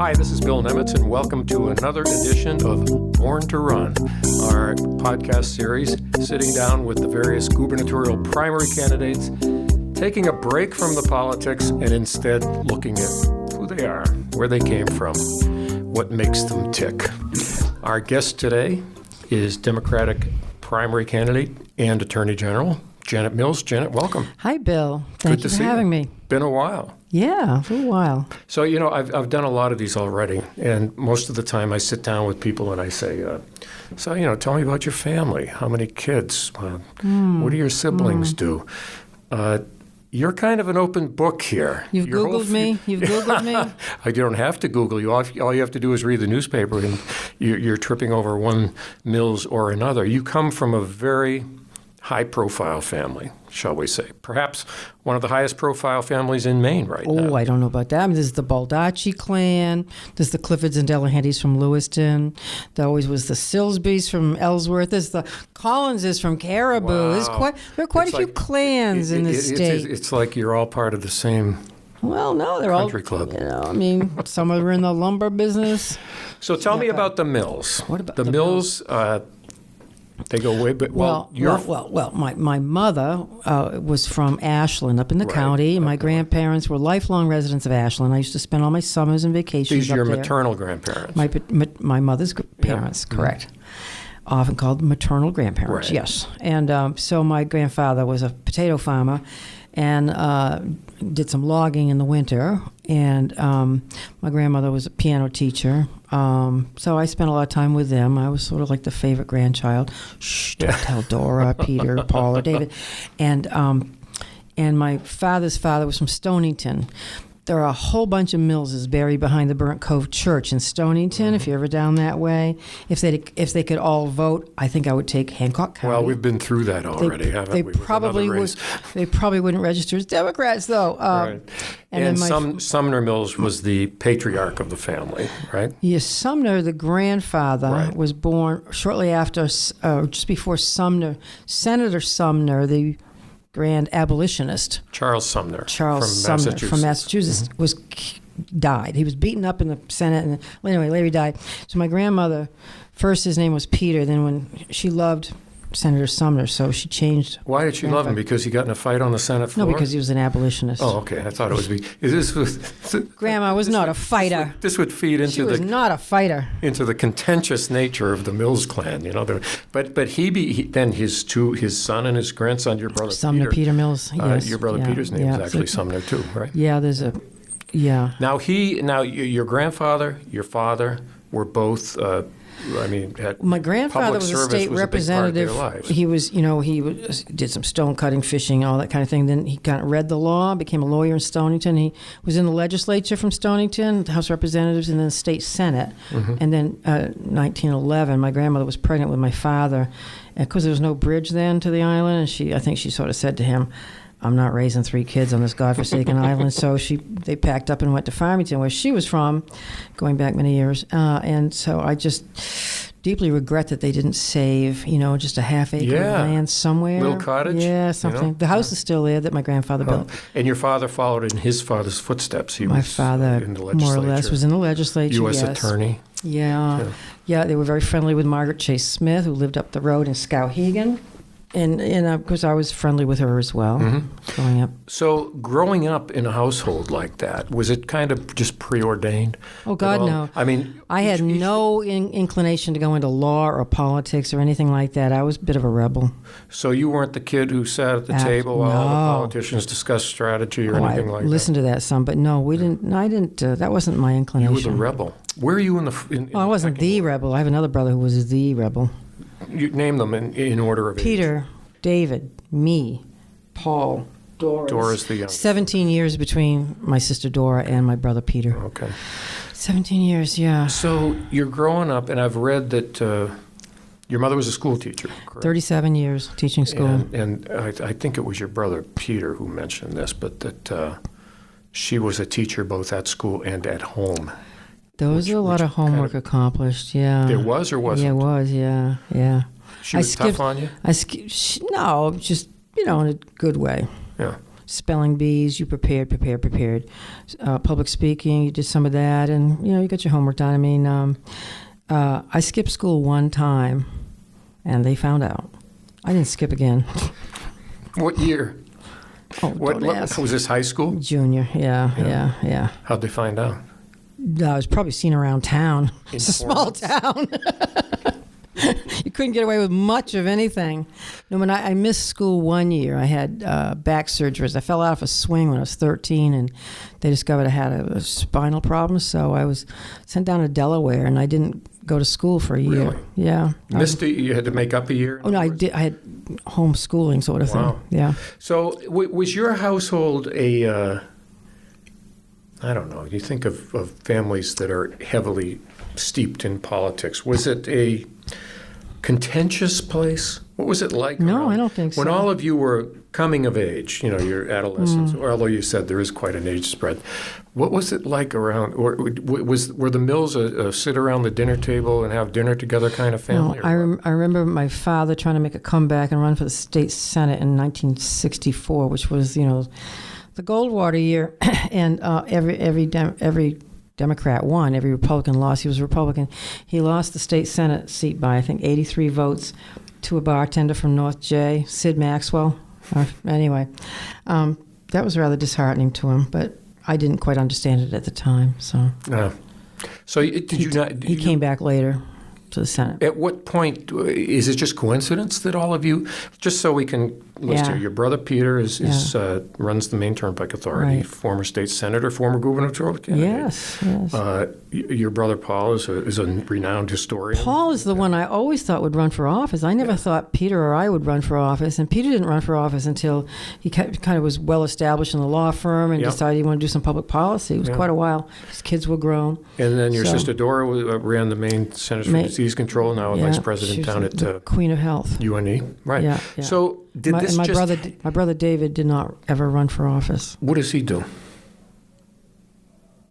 Hi, this is Bill Nemitz, and welcome to another edition of Born to Run, our podcast series sitting down with the various gubernatorial primary candidates, taking a break from the politics and instead looking at who they are, where they came from, what makes them tick. Our guest today is Democratic primary candidate and Attorney General Janet Mills. Janet, welcome. Hi, Bill. Thank you for having me. Been a while. Yeah, a little while. So, I've done a lot of these already, and most of the time I sit down with people and I say, tell me about your family. How many kids? What do your siblings do? You're kind of an open book here. You've Googled me? You've Googled me? I don't have to Google you. All you have to do is read the newspaper, and you're tripping over one Mills or another. You come from a very high-profile family, shall we say. Perhaps one of the highest-profile families in Maine right now. Oh, I don't know about that. I mean, there's the Baldacci clan. There's the Cliffords and Delahantys from Lewiston. There always was the Silsbys from Ellsworth. There's the Collinses from Caribou. Wow. There are quite a few clans in this state. It's like you're all part of the same Well, no, they're country club. Some are in the lumber business. So tell me about the Mills. What about the Mills? They go way back. My mother was from Ashland, up in the county, and my grandparents were lifelong residents of Ashland. I used to spend all my summers and vacations These are your there. maternal grandparents. My mother's parents, correct. Often called maternal grandparents, right. Yes. And so my grandfather was a potato farmer and did some logging in the winter. And my grandmother was a piano teacher. So I spent a lot of time with them. I was sort of like the favorite grandchild. Shh, don't tell Dora, Peter, Paul, or David. And my father's father was from Stonington. There are a whole bunch of Millses buried behind the Burnt Cove Church in Stonington, if you're ever down that way. If they could all vote, I think I would take Hancock County. Well, we've been through that already, haven't we? They probably wouldn't register as Democrats, though. Right. And Sumner Mills was the patriarch of the family, right? Yes, Sumner, the grandfather, was born shortly after, just before Sumner. Senator Sumner, the grand abolitionist. Charles Sumner from Massachusetts died. He was beaten up in the Senate, and later he died. So my grandmother, first his name was Peter, then when she loved Senator Sumner, so she changed. Why did she love him? Because he got in a fight on the Senate floor? No, because he was an abolitionist. Oh, okay. I thought it was. Grandma was not a fighter. This would feed into she was not a fighter. Into the contentious nature of the Mills clan, But then his son and his grandson, your brother Sumner Peter Mills. Yes. Your brother Peter's name is actually Sumner too, right? Yeah, Now your grandfather, your father were both. My grandfather was a state representative. He was, he did some stone cutting, fishing, all that kind of thing. Then he kind of read the law, became a lawyer in Stonington. He was in the legislature from Stonington, the House of Representatives, and then the state Senate. Mm-hmm. And then 1911, my grandmother was pregnant with my father, because there was no bridge then to the island, and I think she sort of said to him, I'm not raising 3 kids on this godforsaken island. So they packed up and went to Farmington, where she was from, going back many years. And so I just deeply regret that they didn't save, just a half-acre of land somewhere. Little cottage? Yeah, something. The house is still there that my grandfather built. And your father followed in his father's footsteps. My father, in the legislature. More or less, was in the legislature, U.S. attorney. Yeah, they were very friendly with Margaret Chase Smith, who lived up the road in Skowhegan. And of course, I was friendly with her as well, growing up. So growing up in a household like that, was it kind of just preordained? Oh, God, no. I mean, I had no inclination to go into law or politics or anything like that. I was a bit of a rebel. So you weren't the kid who sat at the table while the politicians discussed strategy or anything like that? I listened to that some, but no, we didn't. I didn't. That wasn't my inclination. You were the rebel. Where are you in the? I wasn't the rebel. I have another brother who was the rebel. You name them in order of Peter, age. David, me, Paul, Doris. Dora's the youngest. 17 years between my sister Dora and my brother Peter. Okay. 17 years, yeah. So you're growing up, and I've read that your mother was a school teacher, correct? 37 years teaching school. And I think it was your brother Peter who mentioned this, but that she was a teacher both at school and at home. There was a lot of homework accomplished, yeah. There was or wasn't? Yeah, it was, yeah. She was tough on you? No, just, in a good way. Yeah. spelling bees, you prepared. Public speaking, you did some of that, and, you got your homework done. I mean, I skipped school one time, and they found out. I didn't skip again. What year? Oh, don't ask. Was this high school? Junior, yeah. How'd they find out? I was probably seen around town. It's a small town. You couldn't get away with much of anything. No, when I missed school one year, I had back surgeries. I fell out of a swing when I was 13, and they discovered I had a spinal problem. So I was sent down to Delaware, and I didn't go to school for a year. Really? Yeah. You had to make up a year? Oh, no, I did. I had homeschooling sort of thing. Yeah. So was your household a... I don't know. You think of families that are heavily steeped in politics. Was it a contentious place? What was it like? No, I don't think so. When all of you were coming of age, your adolescence, or although you said there is quite an age spread, what was it like around, or were the Mills a sit around the dinner table and have dinner together kind of family? No, I remember my father trying to make a comeback and run for the state senate in 1964, which was, the Goldwater year, and every Democrat won, every Republican lost. He was a Republican. He lost the state senate seat by, I think, 83 votes to a bartender from North J, Sid Maxwell. Anyway, that was rather disheartening to him, but I didn't quite understand it at the time. So, He came back later to the Senate. At what point, is it just coincidence that all of you, just so we can list here, your brother Peter runs the Maine Turnpike Authority, former state senator, former gubernatorial candidate. Yes. Your brother Paul is a renowned historian. Paul is the one I always thought would run for office. I never thought Peter or I would run for office, and Peter didn't run for office until he kind of was well established in the law firm and decided he wanted to do some public policy. It was quite a while. His kids were grown. And then your sister Dora ran the Maine Centers for Disease Control, now a vice president down at the Queen of Health. UNE, right? Yeah. So my brother David did not ever run for office. What does he do?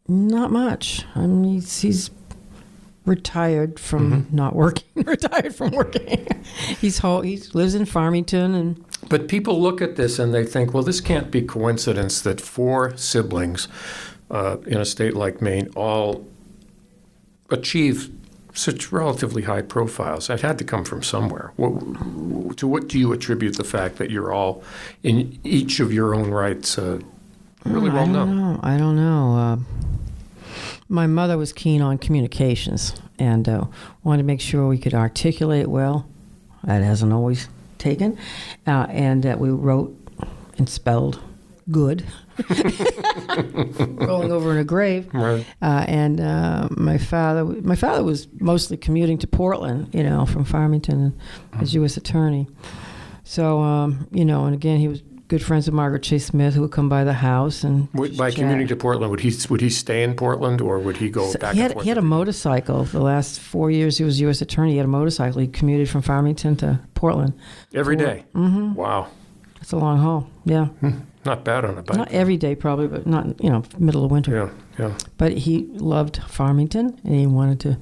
Not much. I mean, he's retired from not working. Retired from working. He lives in Farmington, But people look at this and they think, well, this can't be coincidence that 4 siblings in a state like Maine all achieve such relatively high profiles. It had to come from somewhere. To what do you attribute the fact that you're all, in each of your own rights, really well known? I don't know. My mother was keen on communications and wanted to make sure we could articulate well. That hasn't always taken. And that we wrote and spelled good. Rolling over in a grave. Right. And my father was mostly commuting to Portland, from Farmington as U.S. attorney. So, and again, he was good friends with Margaret Chase Smith, who would come by the house and by commuting to Portland, would he stay in Portland, or would he go back and forth? He had a motorcycle. The last 4 years he was U.S. attorney, he had a motorcycle. He commuted from Farmington to Portland. Every day? Mm-hmm. Wow. It's a long haul, yeah. Not bad on a bike. Not every day, probably, but not, middle of winter. Yeah. But he loved Farmington, and he wanted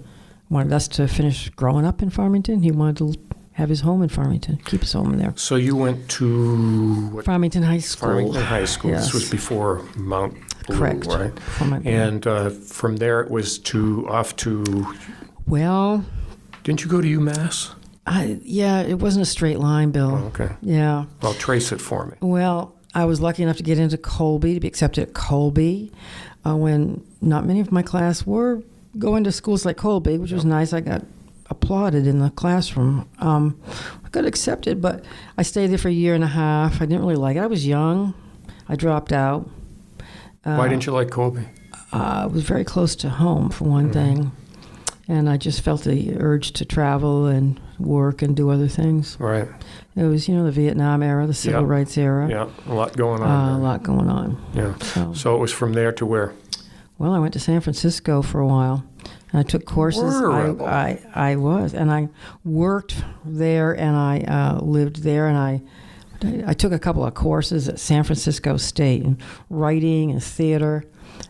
us to finish growing up in Farmington. He wanted to have his home in Farmington, keep his home in there. So you went to... Farmington High School. Farmington High School. Yes. This was before Mount Blue, correct. Right? And from there it was off to... Well... Didn't you go to UMass? It wasn't a straight line, Bill. Oh, okay. Yeah. Well, trace it for me. Well, I was lucky enough to get into Colby, to be accepted at Colby, when not many of my class were going to schools like Colby, which was nice. I got applauded in the classroom. I got accepted, but I stayed there for a year and a half. I didn't really like it. I was young. I dropped out. Why didn't you like Colby? It was very close to home, for one thing. And I just felt the urge to travel and work and do other things. Right. It was, the Vietnam era, the civil rights era. Yeah, a lot going on. A lot going on. Yeah. So it was from there to where? Well, I went to San Francisco for a while. And I took courses. I was. And I worked there, and I lived there, and I took a couple of courses at San Francisco State in writing and theater.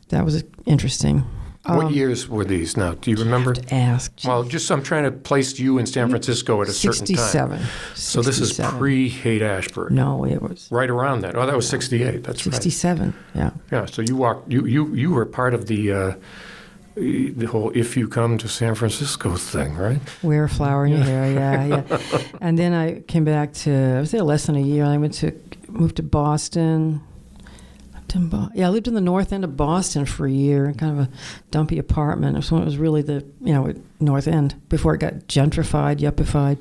That was interesting. What years were these now? Do you remember? To ask. Geez. Well, I'm trying to place you in San Francisco at a certain time. 67. So this is pre-Haight-Ashbury. No, it was right around that. Oh, that was 68. That's 67. Right. Yeah. So you were part of the whole "if you come to San Francisco" thing, right? Wear a flower in your hair. Yeah. And then I came back I was there less than a year. I moved to Boston. I lived in the north end of Boston for a year, in kind of a dumpy apartment. It was really the north end before it got gentrified, yuppified.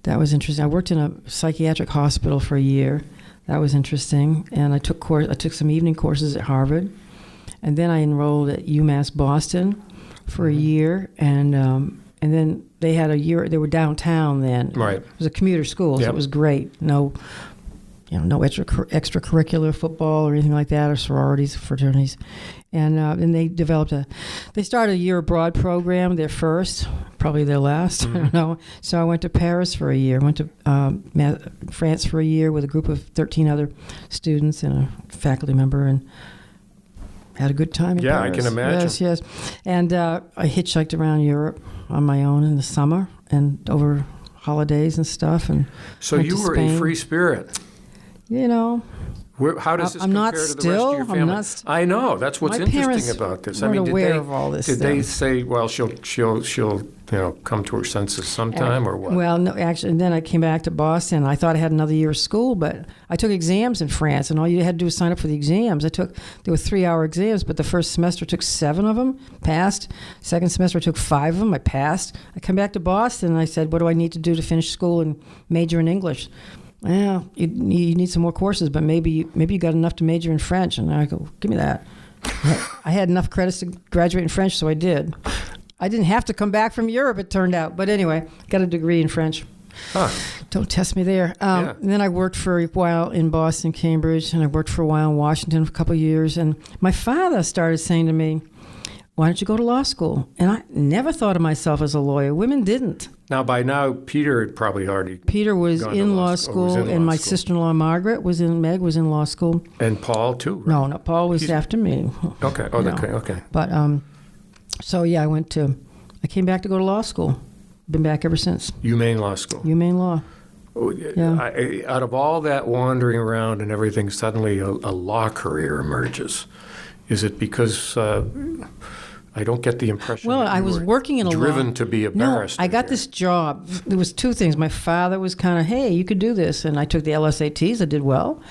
That was interesting. I worked in a psychiatric hospital for a year. That was interesting. And I took some evening courses at Harvard, and then I enrolled at UMass Boston for a year, and then they had a year. They were downtown then. Right. It was a commuter school, so it was great. No extracurricular football or anything like that, or sororities, fraternities. And they started a year abroad program, their first, probably their last, I don't know. So I went to Paris for a year, went to France for a year with a group of 13 other students and a faculty member, and had a good time in Paris. Yeah, I can imagine. Yes. And I hitchhiked around Europe on my own in the summer and over holidays and stuff. And so you were a free spirit. How does this compare to the rest of your family? I know. That's what's interesting about this. Weren't aware of all this. Did they say, well, she'll come to her senses sometime, or what? Well, no, actually, and then I came back to Boston. I thought I had another year of school, but I took exams in France, and all you had to do was sign up for the exams. There were 3-hour exams, but the first semester I took 7 of them, passed. Second semester I took 5 of them, I passed. I come back to Boston, and I said, what do I need to do to finish school and major in English? Well, you need some more courses, but maybe you got enough to major in French. And I go, give me that. I had enough credits to graduate in French, so I did. I didn't have to come back from Europe, it turned out. But anyway, got a degree in French. Huh. Don't test me there. And then I worked for a while in Boston, Cambridge, and I worked for a while in Washington for a couple of years. And my father started saying to me, why don't you go to law school? And I never thought of myself as a lawyer. Women didn't. By now, Peter had probably already Peter was in law school, and my sister-in-law Margaret was in law school. And Paul too, right? No, Paul was after me. Okay. Okay. But I came back to go to law school. Been back ever since. UMaine Law School. UMaine Law. Yeah. Out of all that wandering around and everything, suddenly a law career emerges. Is it because I don't get the impression that I was working in a driven to be a barrister? No, I got this job. There was 2 things. My father was kind of, hey, you could do this. And I took the LSATs. I did well,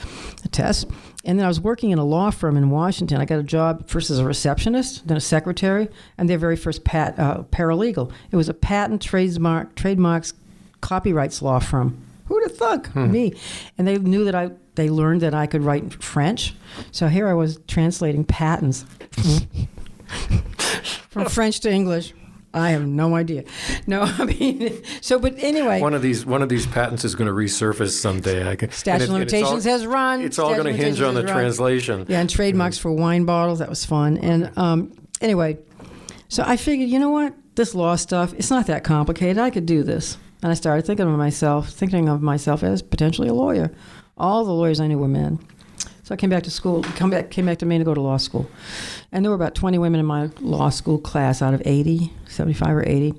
the test. And then I was working in a law firm in Washington. I got a job first as a receptionist, then a secretary, and their very first paralegal. It was a patent, trademarks, copyrights law firm. Who'd have thought? Me. And they knew that they learned that I could write French. So here I was translating patents from French to English. I have no idea. No, but anyway. One of these patents is going to resurface someday. Statute of limitations has run. It's all going to hinge on the translation. Yeah, and trademarks for wine bottles. That was fun. And anyway, so I figured, you know what? This law stuff, it's not that complicated. I could do this. And I started thinking of myself as potentially a lawyer. All the lawyers I knew were men. So I came back to school, came back to Maine to go to law school. And there were about 20 women in my law school class out of 80, 75 or 80.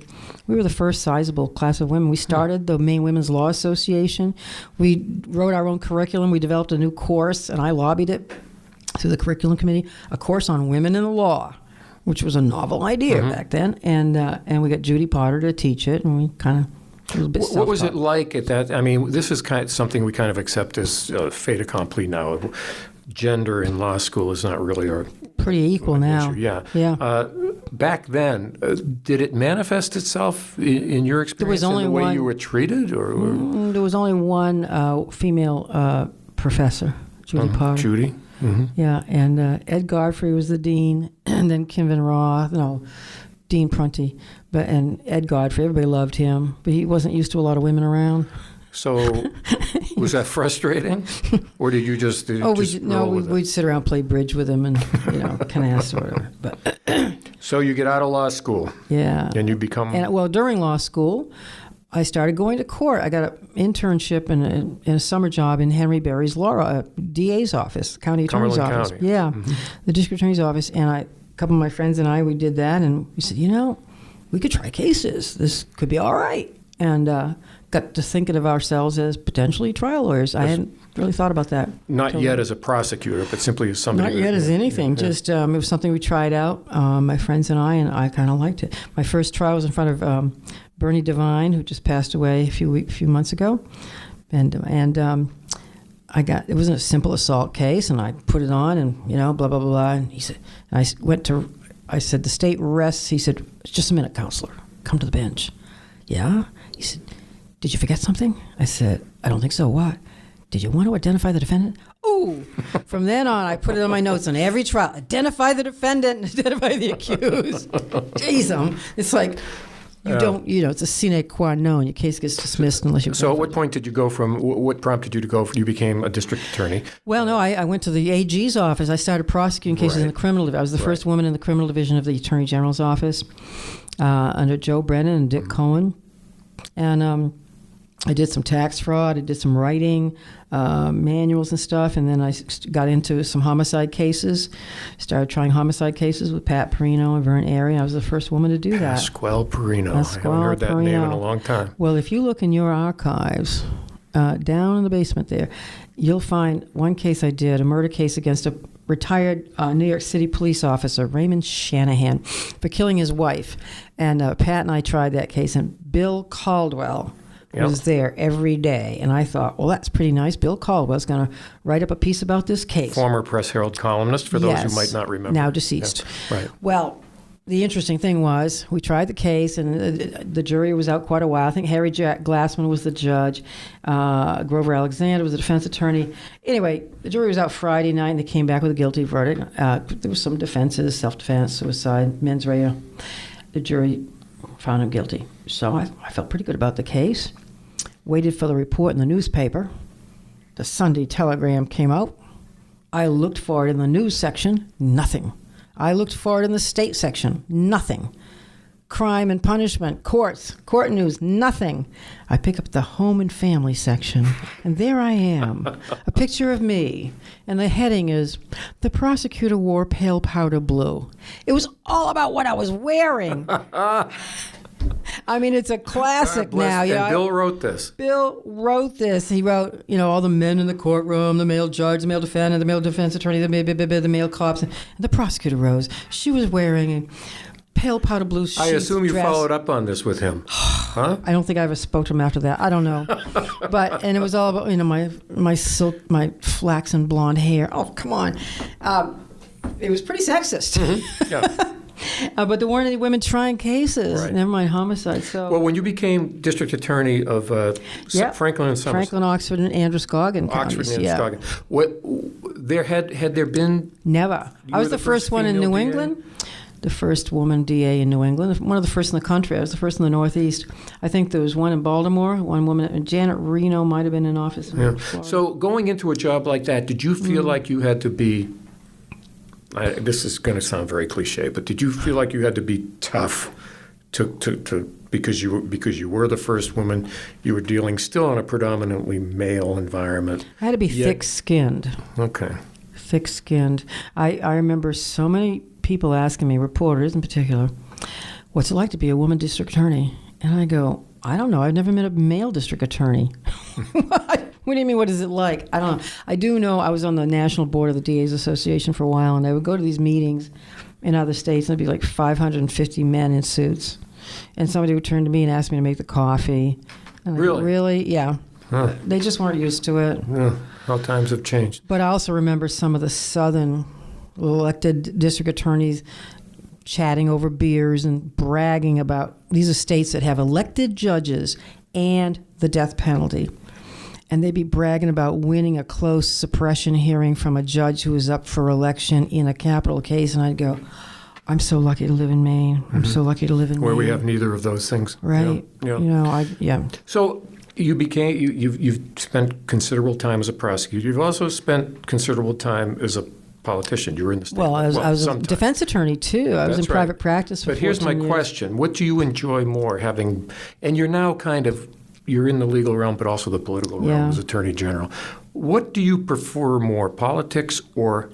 We were the first sizable class of women. We started the Maine Women's Law Association. We wrote our own curriculum. We developed a new course, and I lobbied it through the curriculum committee, a course on women in the law, which was a novel idea back then. And we got Judy Potter to teach it, and we kind of... What was it like at that? I mean, this is kind of something we kind of accept as fait accompli now. Gender in law school is not really pretty equal now. Issue. Yeah. Back then, did it manifest itself in your experience in the way you were treated? Or? There was only one female professor, Judy Potter. Judy? Mm-hmm. Yeah, and Ed Godfrey was the dean, and then Kim Van Roth, Dean Prunty, and Ed Godfrey. Everybody loved him, but he wasn't used to a lot of women around. So, was that frustrating, or did you just we'd sit around, play bridge with him, and canasta or whatever. But so you get out of law school, and you become. During law school, I started going to court. I got an internship and a summer job in Henry Berry's DA's office, county attorney's office. County. Yeah, the district attorney's office, and couple of my friends and I, we did that, and we said, we could try cases. This could be all right. And got to thinking of ourselves as potentially trial lawyers. I hadn't really thought about that. Not yet as a prosecutor, but simply as somebody. Not yet as anything. Yeah. Just it was something we tried out, my friends and I kind of liked it. My first trial was in front of Bernie Devine, who just passed away a few months ago, and it wasn't a simple assault case, and I put it on, and blah blah blah blah. And he said, I said, the state rests. He said, just a minute, counselor, come to the bench. Yeah. He said, did you forget something? I said, I don't think so. What? Did you want to identify the defendant? Ooh. From then on, I put it on my notes on every trial. Identify the defendant and identify the accused. Jeez, it's like it's a sine qua non. Your case gets dismissed unless you... So at what point did you go from, what prompted you to go, you became a district attorney? Well, no, I went to the AG's office. I started prosecuting cases in the criminal division. I was the first woman in the criminal division of the Attorney General's office under Joe Brennan and Dick Cohen. And I did some tax fraud. I did some writing, manuals and stuff. And then I got into some homicide cases. Started trying homicide cases with Pat Perino and Vern Airy. I was the first woman to do that. Pasquale Perino. I haven't heard that name in a long time. Well, if you look in your archives, down in the basement there, you'll find one case I did, a murder case against a retired New York City police officer, Raymond Shanahan, for killing his wife. And Pat and I tried that case, and Bill Caldwell was there every day. And I thought, well, that's pretty nice. Bill Caldwell's going to write up a piece about this case. Former Press Herald columnist, for those who might not remember. Now deceased. Yeah. Right. Well, the interesting thing was we tried the case, and the jury was out quite a while. I think Harry Jack Glassman was the judge. Grover Alexander was the defense attorney. Anyway, the jury was out Friday night, and they came back with a guilty verdict. There was some defenses, self-defense, suicide, mens rea. The jury found him guilty. So I felt pretty good about the case. Waited for the report in the newspaper. The Sunday Telegram came out. I looked for it in the news section. Nothing. I looked for it in the state section. Nothing. Crime and punishment, courts, court news, nothing. I pick up the home and family section, and there I am, a picture of me, and the heading is, "The prosecutor wore pale powder blue." It was all about what I was wearing. I mean, it's a classic now. And Bill wrote this. Bill wrote this. He wrote, all the men in the courtroom, the male judge, the male defendant, the male defense attorney, the male cops, and the prosecutor rose. She was wearing a pale powder blue sheath I assume you dress. Followed up on this with him. Huh? I don't think I ever spoke to him after that. I don't know. And it was all about, my silk, my flaxen blonde hair. Oh, come on. It was pretty sexist. Mm-hmm. Yeah. But there weren't any women trying cases. Right. Never mind homicide. So, well, when you became district attorney of Franklin and Somerset, Franklin, Oxford, and Androscoggin counties. Oxford and Androscoggin. What had there been? Never. I was the first one in New DA? England. The first woman DA in New England. One of the first in the country. I was the first in the Northeast. I think there was one in Baltimore. One woman, Janet Reno, might have been in office. Yeah. So going into a job like that, did you feel like you had to be? This is going to sound very cliche, but did you feel like you had to be tough because you were the first woman, you were dealing still in a predominantly male environment? I had to be thick-skinned. Okay. Thick-skinned. I remember so many people asking me, reporters in particular, what's it like to be a woman district attorney? And I go, I don't know. I've never met a male district attorney. What do you mean, what is it like? I don't know. I do know I was on the national board of the DA's Association for a while, and I would go to these meetings in other states, and there'd be like 550 men in suits. And somebody would turn to me and ask me to make the coffee. And really? Really? Yeah. Huh. They just weren't used to it. Yeah. How times have changed. But I also remember some of the southern elected district attorneys chatting over beers and bragging about these are states that have elected judges and the death penalty. And they'd be bragging about winning a close suppression hearing from a judge who was up for election in a capital case. And I'd go, I'm so lucky to live in Maine. I'm so lucky to live in Maine. Where we have neither of those things. Right. Yeah. So you've spent considerable time as a prosecutor. You've also spent considerable time as a politician. You were in the state. Well, I was a defense attorney, too. I was in private practice for 14 years. But here's my question. What do you enjoy more having, and you're now you're in the legal realm, but also the political realm as Attorney General. What do you prefer more, politics or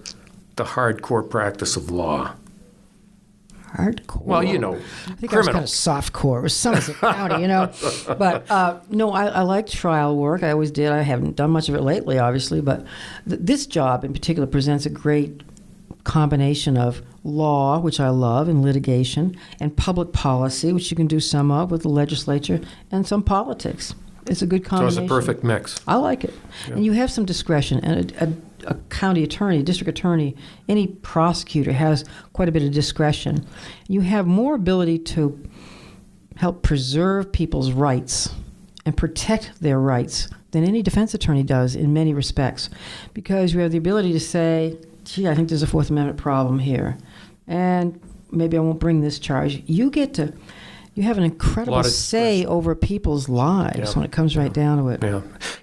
the hardcore practice of law? hardcore. Well, I think I was kind of softcore. It was Somerset County, But no, I like trial work. I always did. I haven't done much of it lately, obviously, but this job in particular presents a great combination of law, which I love, and litigation, and public policy, which you can do some of with the legislature, and some politics. It's a good combination. So it's a perfect mix. I like it. Yeah. And you have some discretion. And a county attorney, district attorney, any prosecutor has quite a bit of discretion. You have more ability to help preserve people's rights and protect their rights than any defense attorney does in many respects, because you have the ability to say, gee, I think there's a Fourth Amendment problem here, and maybe I won't bring this charge. You have an incredible say over people's lives when it comes right down to it.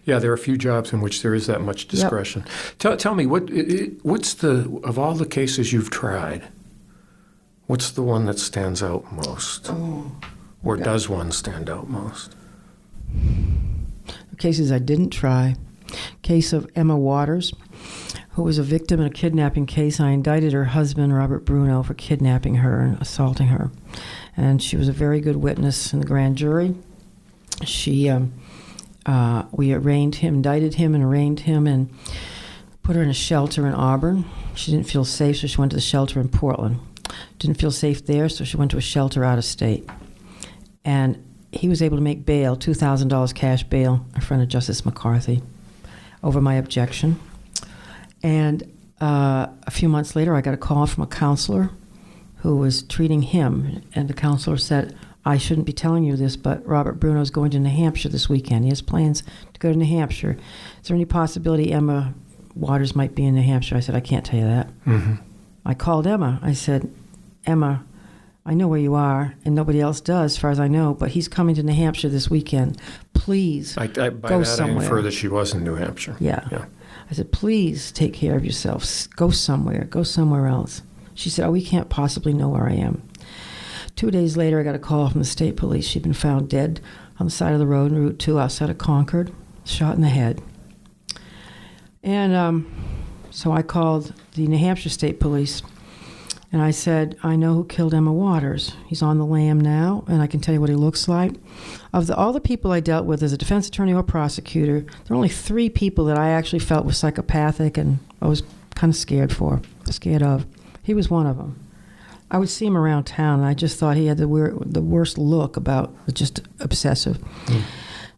Yeah. There are a few jobs in which there is that much discretion. Tell me, what's of all the cases you've tried, what's the one that stands out most? Or does one stand out most? The cases I didn't try. Case of Emma Waters, who was a victim in a kidnapping case. I indicted her husband, Robert Bruno, for kidnapping her and assaulting her. And she was a very good witness in the grand jury. We indicted him and arraigned him and put her in a shelter in Auburn. She didn't feel safe, so she went to the shelter in Portland. Didn't feel safe there, so she went to a shelter out of state. And he was able to make bail, $2,000 cash bail, in front of Justice McCarthy over my objection. And a few months later, I got a call from a counselor who was treating him, and the counselor said, I shouldn't be telling you this, but Robert Bruno is going to New Hampshire this weekend. He has plans to go to New Hampshire. Is there any possibility Emma Waters might be in New Hampshire? I said, I can't tell you that. Mm-hmm. I called Emma. I said, Emma, I know where you are, and nobody else does, as far as I know, but he's coming to New Hampshire this weekend. Please by go that somewhere. I infer that she was in New Hampshire. Yeah. I said, please take care of yourself. Go somewhere else. She said, we can't possibly know where I am. 2 days later, I got a call from the state police. She'd been found dead on the side of the road in Route 2 outside of Concord, shot in the head. And so I called the New Hampshire State Police, and I said, I know who killed Emma Waters. He's on the lam now, and I can tell you what he looks like. Of all the people I dealt with as a defense attorney or prosecutor, there were only 3 people that I actually felt were psychopathic and I was kind of scared of. He was one of them. I would see him around town, and I just thought he had the worst look about, just obsessive. Mm.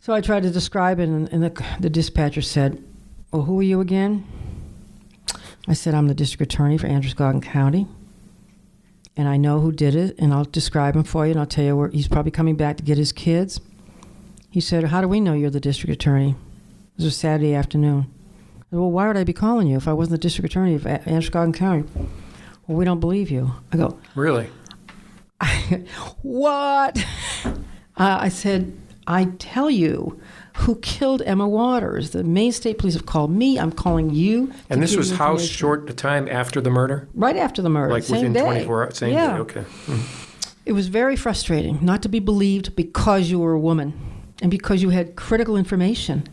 So I tried to describe it, and the dispatcher said, well, who are you again? I said, I'm the district attorney for Androscoggin County, and I know who did it, and I'll describe him for you, and I'll tell you where he's probably coming back to get his kids. He said, how do we know you're the district attorney? It was a Saturday afternoon. I said, well, why would I be calling you if I wasn't the district attorney of Androscoggin County? Well, we don't believe you. I go, really? What? I said, I tell you who killed Emma Waters. The Maine State Police have called me. I'm calling you. And this was how short a time after the murder? Right after the murder. Like same within day. 24 hours? Same day, okay. It was very frustrating not to be believed because you were a woman and because you had critical information.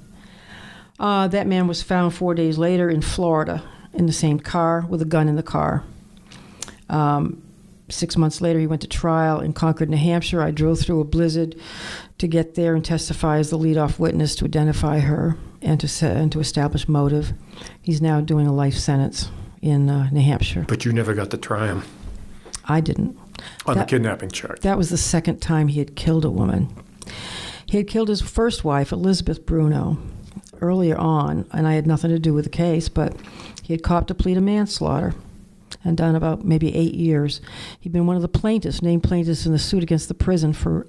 That man was found 4 days later in Florida in the same car with a gun in the car. 6 months later, he went to trial in Concord, New Hampshire. I drove through a blizzard to get there and testify as the lead-off witness to identify her and to establish motive. He's now doing a life sentence in New Hampshire. But you never got to try him. I didn't. On the kidnapping charge. That was the second time he had killed a woman. He had killed his first wife, Elizabeth Bruno, earlier on, and I had nothing to do with the case, but he had copped a plea to manslaughter and done about maybe 8 years. He'd been one of the named plaintiffs in the suit against the prison for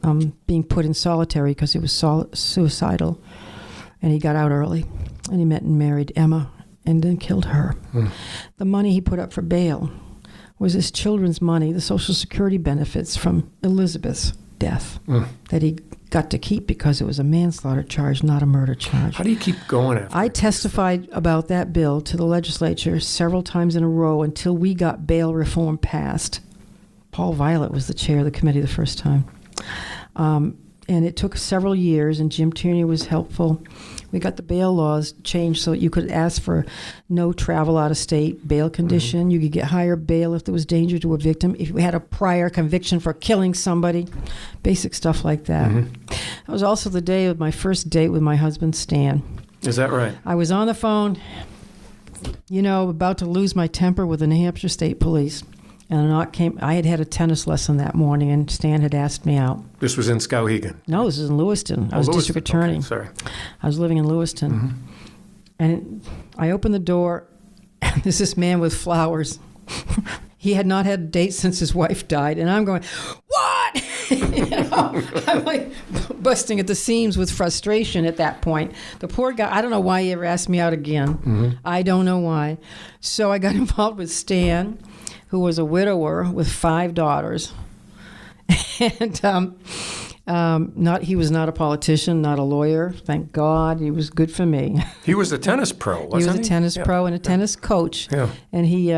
being put in solitary because he was suicidal. And he got out early, and he met and married Emma and then killed her. The money he put up for bail was his children's money, the Social Security benefits from Elizabeth's death that he got to keep because it was a manslaughter charge, not a murder charge. How do you keep going after I testified about that bill to the legislature several times in a row until we got bail reform passed. Paul Violet was the chair of the committee the first time. And it took several years, and Jim Tierney was helpful. We We got the bail laws changed so you could ask for no travel out of state bail condition. Mm-hmm. You could get higher bail if there was danger to a victim. If you had a prior conviction for killing somebody, basic stuff like that. Mm-hmm. That was also the day of my first date with my husband, Stan. Is that right? I was on the phone, about to lose my temper with the New Hampshire State Police. And I had had a tennis lesson that morning, and Stan had asked me out. This was in Skowhegan? No, this was in Lewiston. I was district attorney. Okay, sorry. I was living in Lewiston. Mm-hmm. And I opened the door, and there's this man with flowers. He had not had a date since his wife died. And I'm going, what? I'm like busting at the seams with frustration at that point. The poor guy, I don't know why he ever asked me out again. Mm-hmm. I don't know why. So I got involved with Stan, who was a widower with 5 daughters. And he was not a politician, not a lawyer. Thank God. He was good for me. He was a tennis pro, wasn't he? He was a tennis pro and a tennis coach. Yeah. And he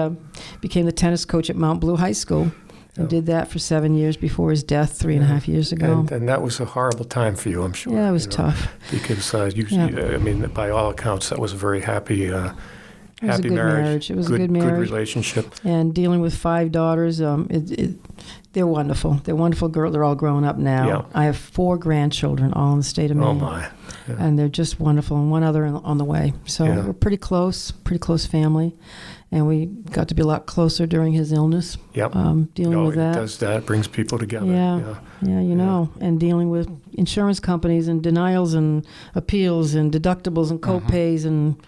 became the tennis coach at Mount Blue High School. And did that for 7 years before his death 3.5 years ago. And that was a horrible time for you, I'm sure. Yeah, it was tough. Because, by all accounts, that was a very happy It was a good marriage. It was a good marriage. Good relationship. And dealing with 5 daughters, they're wonderful. They're wonderful girls. They're all grown up now. Yeah. I have 4 grandchildren, all in the state of Maine. Oh, my. Yeah. And they're just wonderful, and one other on the way. So we're pretty close family. And we got to be a lot closer during his illness. Yep. Dealing with that. It does that. It brings people together. Yeah, and dealing with insurance companies and denials and appeals and deductibles and co-pays and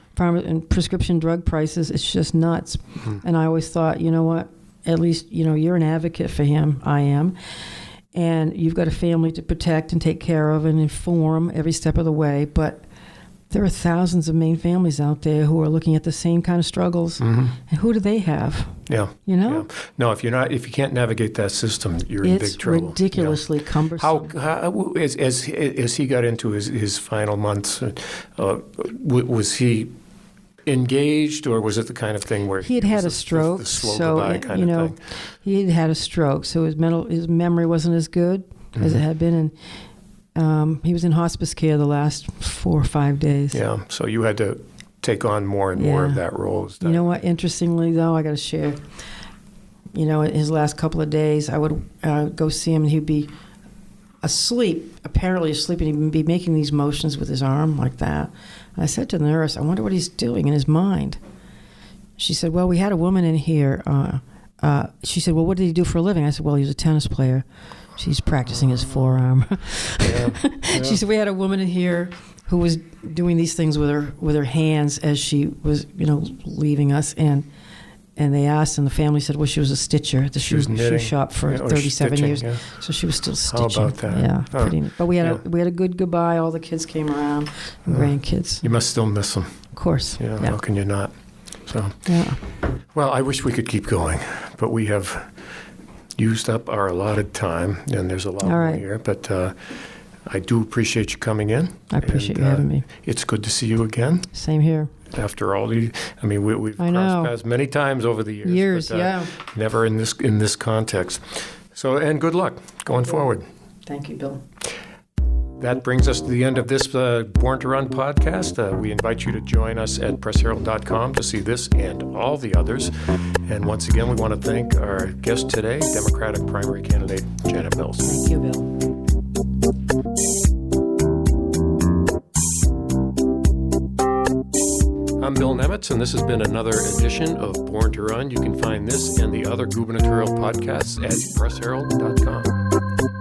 prescription drug prices. It's just nuts. Mm-hmm. And I always thought, you know what? At least, you're an advocate for him. I am. And you've got a family to protect and take care of and inform every step of the way. But there are thousands of Maine families out there who are looking at the same kind of struggles. Mm-hmm. And who do they have? Yeah. Yeah. No, if you can't navigate that system, you're in big trouble. It's ridiculously cumbersome. How as he got into his final months, was he engaged, or was it the kind of thing where he had a stroke? The slow goodbye kind of thing? He had a stroke, so his memory wasn't as good as it had been, and he was in hospice care the last 4 or 5 days. Yeah, so you had to take on more and more of that role. You know what? Interestingly, though, I got to share. In his last couple of days, I would go see him, and he'd be apparently asleep, and he'd be making these motions with his arm like that. And I said to the nurse, I wonder what he's doing in his mind. She said, well, we had a woman in here. She said, well, what did he do for a living? I said, well, he was a tennis player. She's practicing his forearm. She said, we had a woman in here who was doing these things with her hands as she was, leaving us. And they asked, and the family said, well, she was a stitcher at the shoe shop for 37 years. Yeah. So she was still stitching. How about that? Yeah, pretty neat. But we had a good goodbye. All the kids came around, and grandkids. You must still miss them. Of course. Yeah, how can you not? So. Yeah. Well, I wish we could keep going, but we have used up our allotted time, and there's a lot more here. But I do appreciate you coming in. I appreciate you having me. It's good to see you again. Same here. After all we've crossed paths many times over the years. But, never in this context. So, and good luck going forward. Thank you, Bill. That brings us to the end of this Born to Run podcast. We invite you to join us at pressherald.com to see this and all the others. And once again, we want to thank our guest today, Democratic primary candidate Janet Mills. Thank you, Bill. I'm Bill Nemitz, and this has been another edition of Born to Run. You can find this and the other gubernatorial podcasts at pressherald.com.